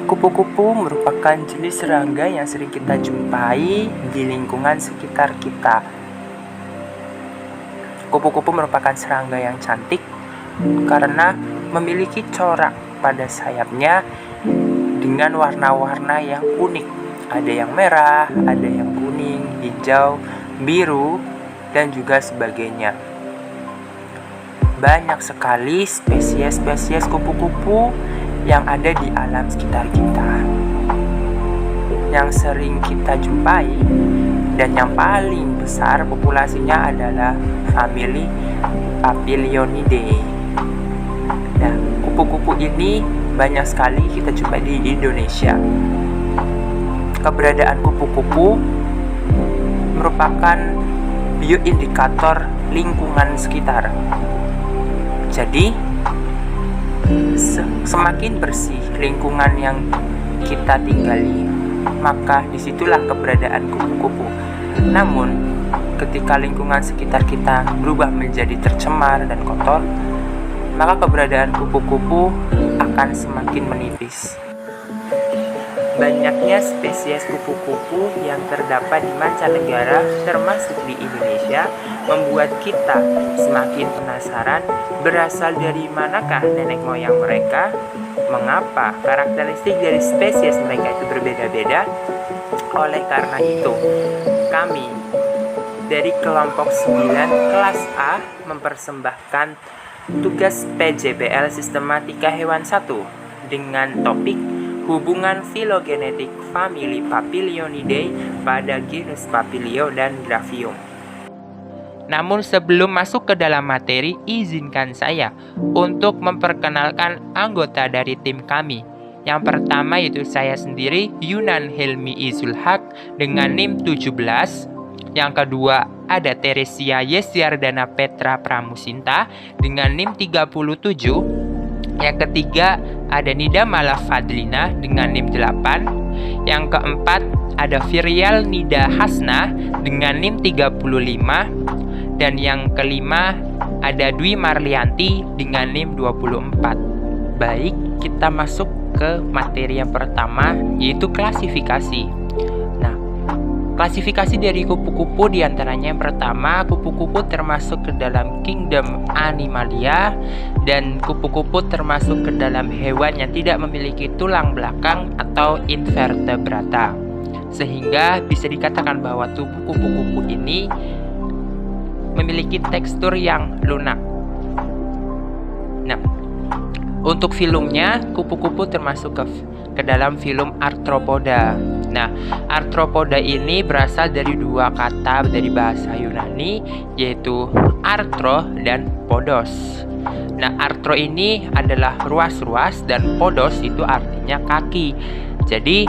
Kupu-kupu merupakan jenis serangga yang sering kita jumpai di lingkungan sekitar kita. Kupu-kupu merupakan serangga yang cantik karena memiliki corak pada sayapnya dengan warna-warna yang unik. Ada yang merah, ada yang kuning, hijau, biru, dan juga sebagainya. Banyak sekali spesies-spesies kupu-kupu yang ada di alam sekitar kita. Yang sering kita jumpai dan yang paling besar populasinya adalah famili Papilionidae. Nah, kupu-kupu ini banyak sekali kita jumpai di Indonesia. Keberadaan kupu-kupu merupakan bioindikator lingkungan sekitar. Jadi, semakin bersih lingkungan yang kita tinggali, maka disitulah keberadaan kupu-kupu. Namun, ketika lingkungan sekitar kita berubah menjadi tercemar dan kotor, maka keberadaan kupu-kupu akan semakin menipis. Banyaknya spesies kupu-kupu yang terdapat di mancanegara, termasuk di Indonesia, membuat kita semakin penasaran berasal dari manakah nenek moyang mereka, mengapa karakteristik dari spesies mereka itu berbeda-beda. Oleh karena itu, kami dari kelompok 9 kelas A mempersembahkan tugas PJBL Sistematika Hewan 1 dengan topik hubungan filogenetik famili Papilionidae pada genus Papilio dan Graphium. Namun sebelum masuk ke dalam materi, izinkan saya untuk memperkenalkan anggota dari tim kami. Yang pertama yaitu saya sendiri, Yunan Helmi Izulhaq dengan NIM 17. Yang kedua ada Teresia Yesiardana Petra Pramusinta dengan NIM 37. Yang ketiga ada Nida Mala Fadlina dengan NIM 8. Yang keempat ada Virial Nida Hasna dengan NIM 35. Dan yang kelima ada Dwi Marlianti dengan NIM 24. Baik, kita masuk ke materi yang pertama, yaitu klasifikasi. Nah, Klasifikasi dari kupu-kupu diantaranya yang pertama, kupu-kupu termasuk ke dalam kingdom Animalia, dan kupu-kupu termasuk ke dalam hewan yang tidak memiliki tulang belakang atau invertebrata. Sehingga bisa dikatakan bahwa tubuh kupu-kupu ini memiliki tekstur yang lunak. Nah, untuk filumnya, kupu-kupu termasuk ke dalam filum Arthropoda. Nah, Arthropoda ini berasal dari dua kata dari bahasa Yunani, yaitu arthro dan podos. Nah, arthro ini adalah ruas-ruas dan podos itu artinya kaki. Jadi,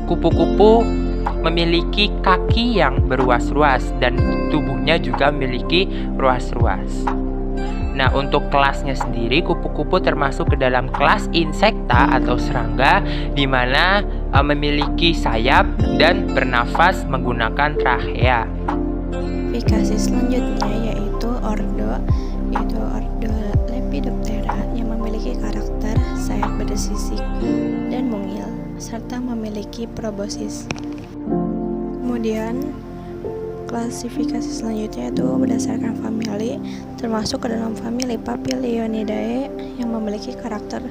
kupu-kupu memiliki kaki yang beruas-ruas dan tubuhnya juga memiliki ruas-ruas. Nah, untuk kelasnya sendiri, kupu-kupu termasuk ke dalam kelas insekta atau serangga, di mana memiliki sayap dan bernafas menggunakan trachea. Klasifikasi selanjutnya yaitu ordo Lepidoptera yang memiliki karakter sayap bersisik dan mungil serta memiliki proboscis. Kemudian klasifikasi selanjutnya itu berdasarkan famili, termasuk ke dalam famili Papilionidae yang memiliki karakter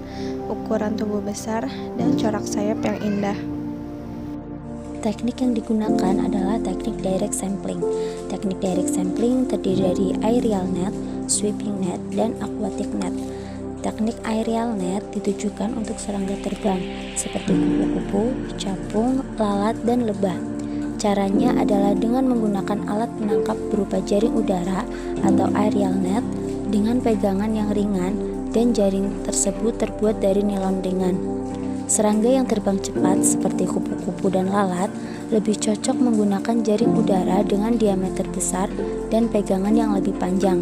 ukuran tubuh besar dan corak sayap yang indah. Teknik yang digunakan adalah teknik direct sampling. Teknik direct sampling terdiri dari aerial net, sweeping net, dan aquatic net. Teknik aerial net ditujukan untuk serangga terbang seperti kupu-kupu, capung, lalat, dan lebah. Caranya adalah dengan menggunakan alat penangkap berupa jaring udara atau aerial net dengan pegangan yang ringan, dan jaring tersebut terbuat dari nilon ringan. Serangga yang terbang cepat seperti kupu-kupu dan lalat lebih cocok menggunakan jaring udara dengan diameter besar dan pegangan yang lebih panjang.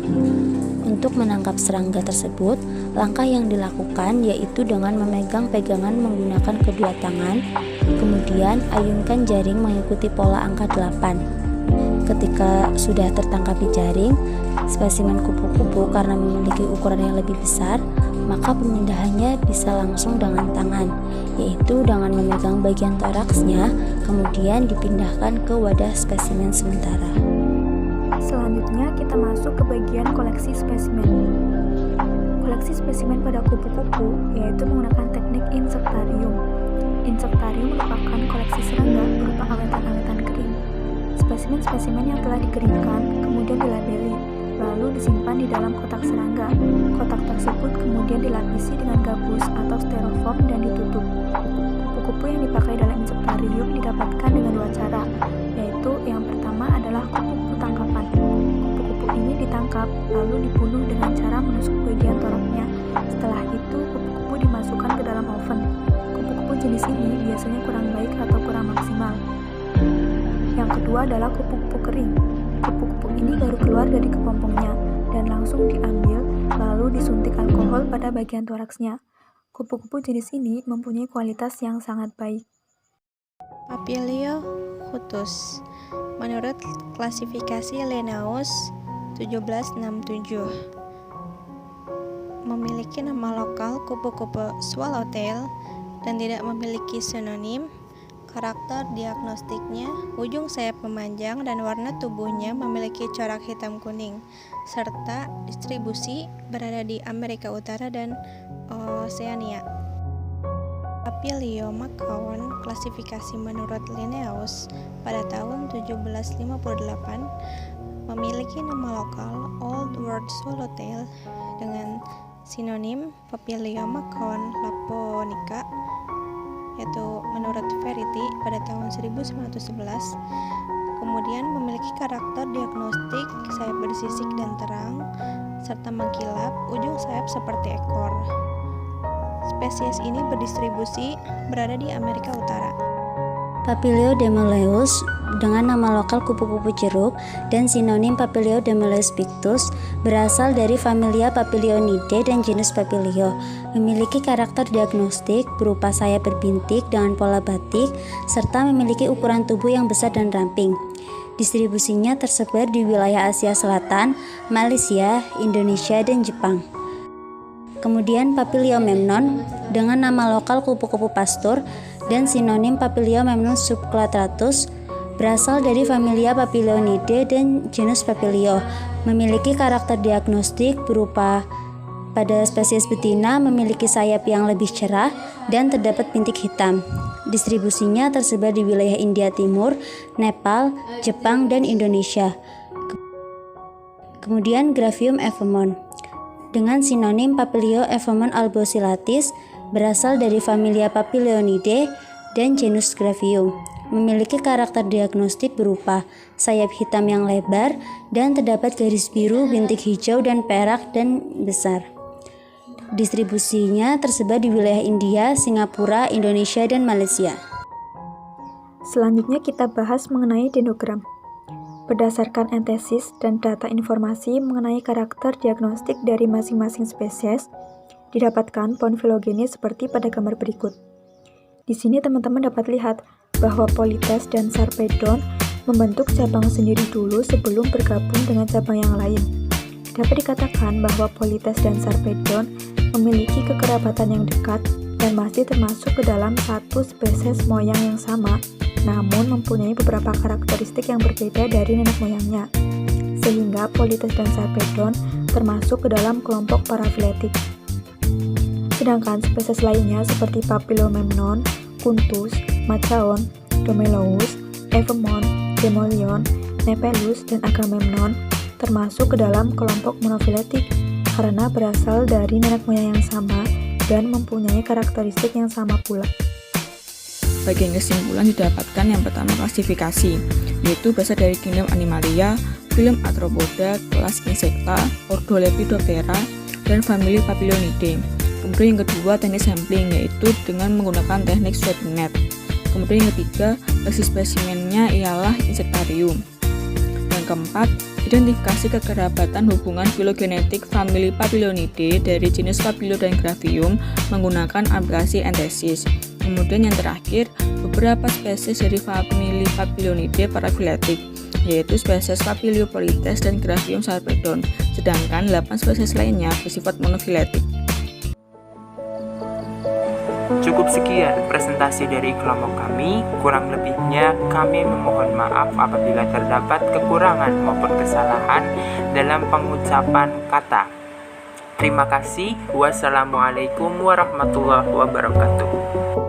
Untuk menangkap serangga tersebut, langkah yang dilakukan yaitu dengan memegang pegangan menggunakan kedua tangan, kemudian ayunkan jaring mengikuti pola angka 8. Ketika sudah tertangkap di jaring, spesimen kupu-kupu karena memiliki ukuran yang lebih besar, maka pemindahannya bisa langsung dengan tangan, yaitu dengan memegang bagian toraksnya, kemudian dipindahkan ke wadah spesimen sementara. Selanjutnya kita masuk ke bagian koleksi spesimen. Koleksi spesimen pada kupu-kupu yaitu menggunakan teknik insektarium. Insektarium merupakan koleksi serangga berupa awetan-awetan kering. Spesimen-spesimen yang telah dikeringkan kemudian dilabeli, lalu disimpan di dalam kotak serangga. Kotak tersebut kemudian dilapisi dengan gabus atau styrofoam dan ditutup. Kupu-kupu yang dipakai dalam insektarium didapatkan dengan dua cara, yaitu yang pertama adalah kupu-kupu tangkapan. Kupu-kupu ini ditangkap lalu dibunuh dengan cara menusuk bagian toraknya. Setelah itu kupu-kupu dimasukkan ke dalam oven. Kupu-kupu jenis ini biasanya kurang baik atau kurang maksimal. Yang kedua adalah kupu-kupu kering. Kupu-kupu ini baru keluar dari kepompongnya dan langsung diambil lalu disuntik alkohol pada bagian toraksnya. Kupu-kupu jenis ini mempunyai kualitas yang sangat baik. Papiliochutus menurut klasifikasi Linnaeus 1767 memiliki nama lokal kupu-kupu swallowtail dan tidak memiliki sinonim. Karakter diagnostiknya, ujung sayap memanjang dan warna tubuhnya memiliki corak hitam kuning, serta distribusi berada di Amerika Utara dan Oseania. Papilio macaon klasifikasi menurut Linnaeus pada tahun 1758 memiliki nama lokal Old World Swallowtail dengan sinonim Papilio macaon laponica, yaitu menurut Verity pada tahun 1911. Kemudian memiliki karakter diagnostik sayap bersisik dan terang serta mengkilap, ujung sayap seperti ekor. Spesies ini berdistribusi berada di Amerika Utara. Papilio demeleus dengan nama lokal kupu-kupu jeruk dan sinonim Papilio demeleus pictus berasal dari familia Papilionidae dan genus Papilio. Memiliki karakter diagnostik berupa sayap berbintik dengan pola batik serta memiliki ukuran tubuh yang besar dan ramping. Distribusinya tersebar di wilayah Asia Selatan, Malaysia, Indonesia, dan Jepang. Kemudian Papilio memnon dengan nama lokal kupu-kupu pastur dan sinonim Papilio memnon subclatratus Berasal dari familia Papilionidae dan genus Papilio. Memiliki karakter diagnostik berupa pada spesies betina memiliki sayap yang lebih cerah dan terdapat bintik hitam. Distribusinya tersebar di wilayah India Timur, Nepal, Jepang, dan Indonesia. Kemudian Graphium evemon dengan sinonim Papilio evemon albosilatis, berasal dari familia Papilionidae dan genus Graphium. Memiliki karakter diagnostik berupa sayap hitam yang lebar dan terdapat garis biru, bintik hijau dan perak dan besar. Distribusinya tersebar di wilayah India, Singapura, Indonesia, dan Malaysia. Selanjutnya kita bahas mengenai dendrogram. Berdasarkan antesis dan data informasi mengenai karakter diagnostik dari masing-masing spesies, didapatkan pohon filogenis seperti pada gambar berikut. Di sini teman-teman dapat lihat bahwa Polytes dan Sarpedon membentuk cabang sendiri dulu sebelum bergabung dengan cabang yang lain. Dapat dikatakan bahwa Polytes dan Sarpedon memiliki kekerabatan yang dekat dan masih termasuk ke dalam satu spesies moyang yang sama, namun mempunyai beberapa karakteristik yang berbeda dari nenek moyangnya, sehingga Polytes dan Sarpedon termasuk ke dalam kelompok parafiletik. Sedangkan spesies lainnya seperti Papilomemnon, Kuntus, Machaon, Domelous, Evemon, Demolion, Nepelus, dan Agamemnon termasuk ke dalam kelompok monofiletik karena berasal dari nenek moyang yang sama dan mempunyai karakteristik yang sama pula. Bagian kesimpulan didapatkan yang pertama klasifikasi, yaitu berasal dari kingdom Animalia, phylum Arthropoda, kelas Insecta, ordo Lepidoptera, dan famili Papilionidae. Kemudian yang kedua teknik sampling, yaitu dengan menggunakan teknik sweeping net. Kemudian yang ketiga, basis spesimennya ialah Insectarium. Yang keempat, identifikasi kekerabatan hubungan filogenetik famili Papilionidae dari jenis Papilio dan Graphium menggunakan aplikasi antesis. Kemudian yang terakhir, beberapa spesies dari famili Papilionidae parafiletik, yaitu spesies Papilio Polytes dan Graphium Sarpedon, sedangkan 8 spesies lainnya bersifat monofiletik. Cukup sekian presentasi dari kelompok kami. Kurang lebihnya kami memohon maaf apabila terdapat kekurangan maupun kesalahan dalam pengucapan kata. Terima kasih. Wassalamualaikum warahmatullahi wabarakatuh.